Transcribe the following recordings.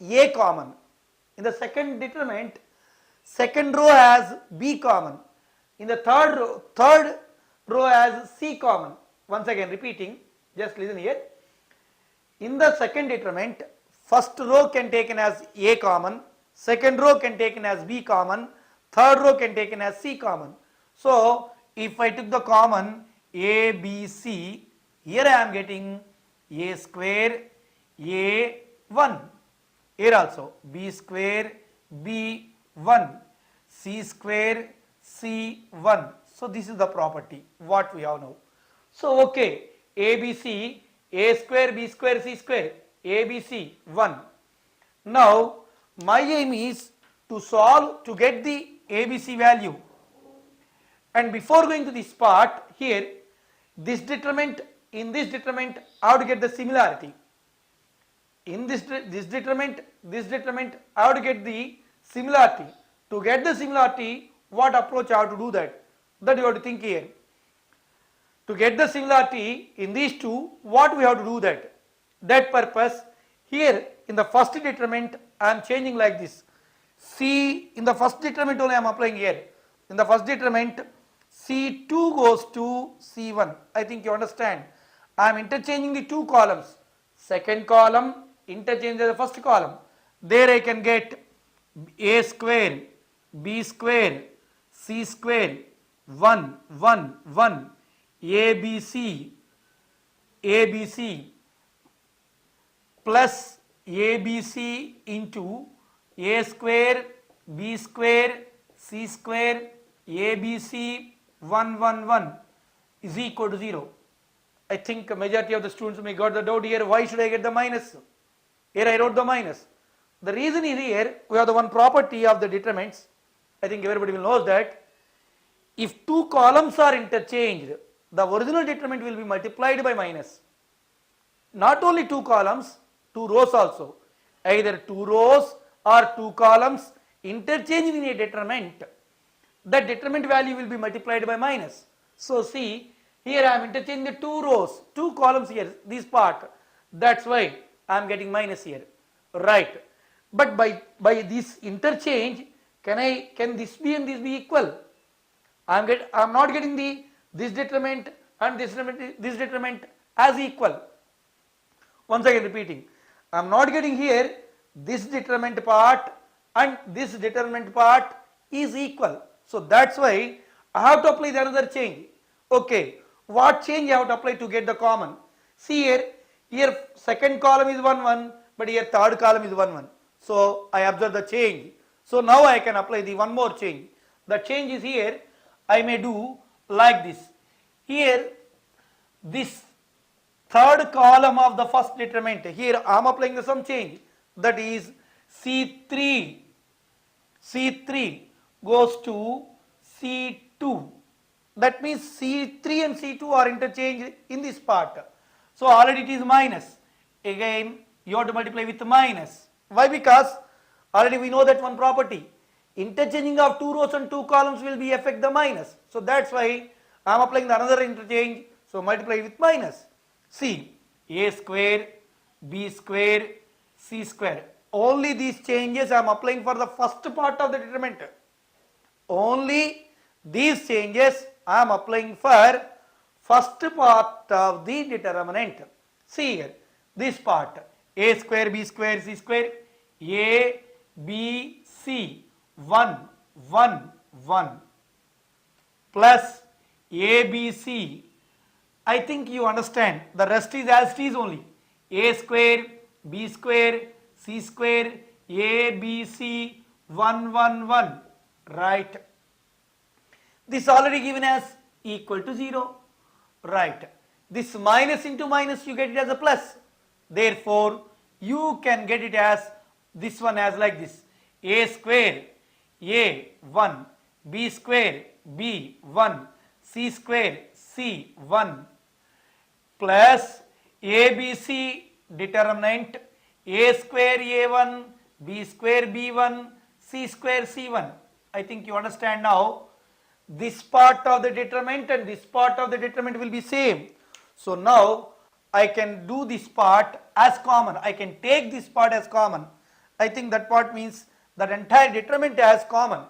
A common. In the second determinant, second row has B common. In the third row has C common. Once again repeating, just listen here. In the second determinant, first row can taken as A common, second row can taken as B common, third row can taken as C common. So if I took the common A, B, C, here I am getting A square, A 1. Here also B square, B 1, C square, C 1. So this is the property what we have now. So okay, ABC, A square, B square, C square, ABC 1. Now my aim is to solve to get the ABC value. And before going to this part, here this determinant, in this determinant I have to get the similarity. In this determinant, I have to get the similarity. To get the similarity, what approach I have to do that? That you have to think here. To get the similarity in these two, what we have to do that? That purpose, here in the first determinant, I am changing like this. C, in the first determinant only I am applying here. In the first determinant, C2 goes to C1. I think you understand. I am interchanging the two columns. Second column, interchange the first column. There I can get A square, B square, C square, 1, 1, 1, ABC, plus ABC into A square, B square, C square, ABC 1, 1, 1 is equal to 0. I think a majority of the students may got the doubt here, why should I get the minus? Here I wrote the minus. The reason is here, we have the one property of the determinants. I think everybody will know that. If two columns are interchanged, the original determinant will be multiplied by minus. Not only two columns, two rows also. Either two rows or two columns interchanged in a determinant, that determinant value will be multiplied by minus. So see, here I am interchanging the two rows, two columns here, this part. That's why I am getting minus here. Right. But by this interchange, can this be and this be equal? I am not getting this determinant and this determinant as equal. Once again repeating, I am not getting here this determinant part and this determinant part is equal. So that's why I have to apply the another change. Okay, what change I have to apply to get the common? See here second column is 1, 1, but here third column is 1, 1. So I observe the change. So now I can apply the one more change. The change is here, I may do like this. Here, this third column of the first determinant, here I am applying some change. That is C3 goes to C2. That means C3 and C2 are interchanged in this part. So already it is minus. Again, you have to multiply with minus. Why? Because already we know that one property. Interchanging of two rows and two columns will be affect the minus. So that's why I am applying the another interchange. So multiply with minus. See, A square, B square, C square. Only these changes I am applying for the first part of the determinant. Only these changes I am applying for first part of the determinant. See here, this part, A square, B square, C square, A, B, C, 1, 1, 1, plus A, B, C. I think you understand, the rest is as it is only. A square, B square, C square, A, B, C, 1, 1, 1, right. This already given as equal to 0, right. This minus into minus you get it as a plus. Therefore, you can get it as this one as like this. A square, A 1, B square, B 1, C square, C 1, plus ABC determinant A square A1, B square B1, C square C1. I think you understand now. This part of the determinant and this part of the determinant will be same. So now I can do this part as common. I can take this part as common I think that part means that entire determinant has common.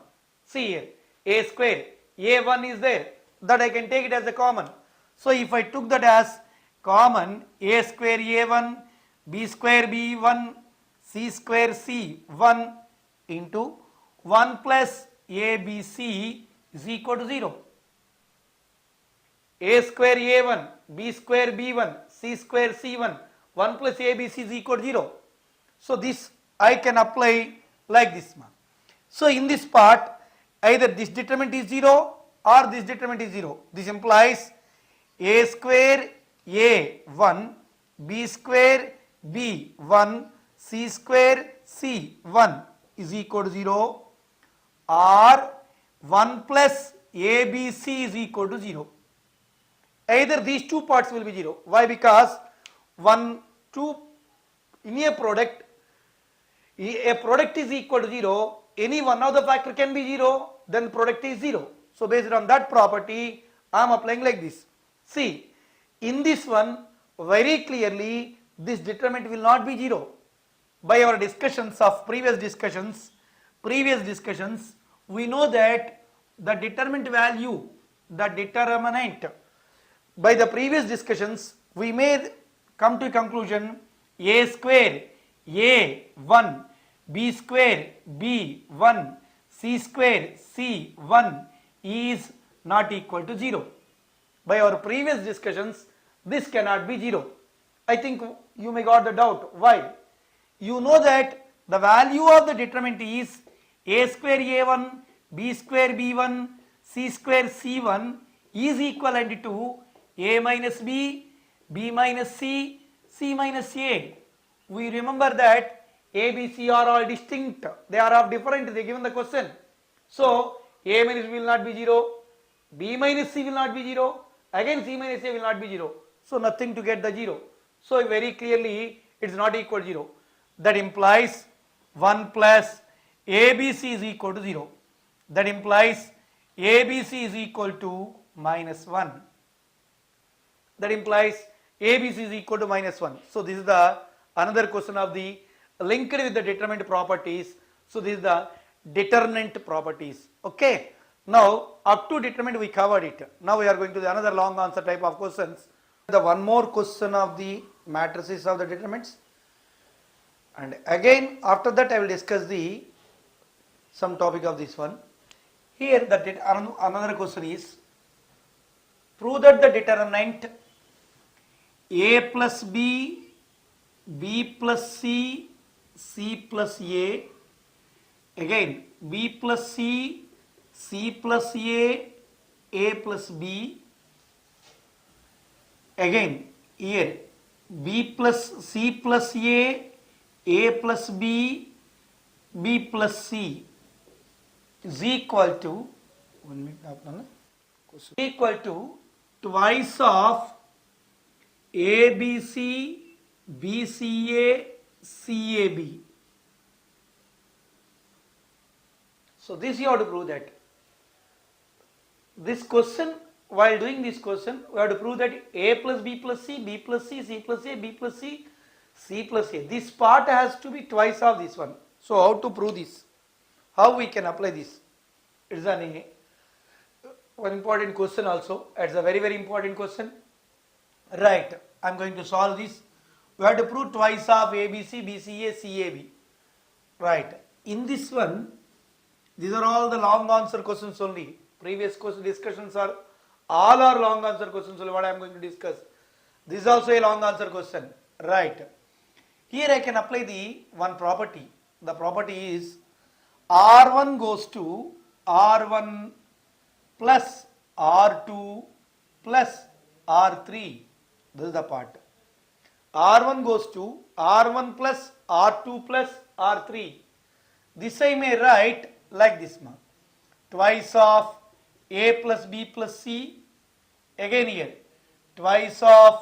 See here, a square, a1 is there, that I can take it as a common. So if I took that as common, a square a1, b square b1, c square c1 into 1 plus abc is equal to 0. A square a1, b square b1, c square c1, 1 plus abc is equal to 0. So this I can apply like this. So in this part, either this determinant is 0 or this determinant is 0. This implies a square a1, b square b1, c square c1 is equal to 0, or 1 plus abc is equal to 0. Either these two parts will be 0. Why? Because in a product is equal to 0, any one of the factor can be 0, then the product is 0. So based on that property, I am applying like this. See, in this one, very clearly this determinant will not be 0. By our discussions of previous discussions, we know that the determinant value, the determinant, by the previous discussions, we may come to a conclusion a square a1, b square b1, c square c1 is not equal to 0. By our previous discussions, this cannot be 0. I think you may got the doubt. Why? You know that the value of the determinant is a square a1, b square b1, c square c1 is equivalent to a minus b, b minus c, c minus a. We remember that a, b, c are all distinct. They are of different. They given the question. So a minus b will not be 0, b minus c will not be 0, again c minus a will not be 0. So nothing to get the 0. So very clearly it is not equal to 0. That implies 1 plus abc is equal to 0. That implies abc is equal to minus 1. That implies abc is equal to minus 1. So this is the another question of the linked with the determinant properties. So this is the determinant properties. Okay. Now up to determinant we covered it. Now we are going to the another long answer type of questions. The one more question of the matrices of the determinants. And again after that I will discuss the some topic of this one. Here another question is, prove that the determinant a plus b, b plus c, c plus a, again b plus c, c plus a plus b, again here b plus c plus a plus b, b plus c is equal to twice of ABC, BCA, CAB. So this you have to prove that. This question, while doing this question, we have to prove that A plus B plus C, B plus C, C plus A, B plus C, C plus A. This part has to be twice of this one. So how to prove this? How we can apply this? It is one important question also. It's a very important question. Right, I am going to solve this. We have to prove twice of ABC, BCA, CAB. Right, in this one, these are all the long answer questions only. Previous question discussions are all are long answer questions only. What I am going to discuss. This is also a long answer question. Right, here I can apply the one property. The property is R1 goes to R1 plus R2 plus R3. This is the part. R1 goes to R1 plus R2 plus R3. This I may write like this. Twice of A plus B plus C. Again here. Twice of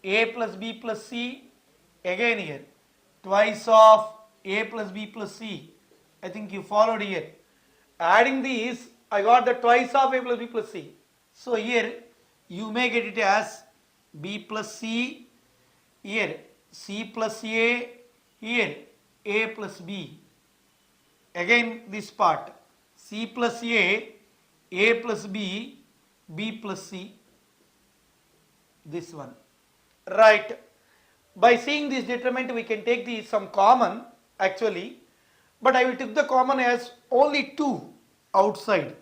A plus B plus C. Again here. Twice of A plus B plus C. I think you followed here. Adding these, I got the twice of A plus B plus C. So here you may get it as B plus C, here C plus A, here A plus B. Again this part, C plus A plus B, B plus C. This one. Right. By seeing this determinant, we can take the some common actually, but I will take the common as only 2 outside.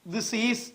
This is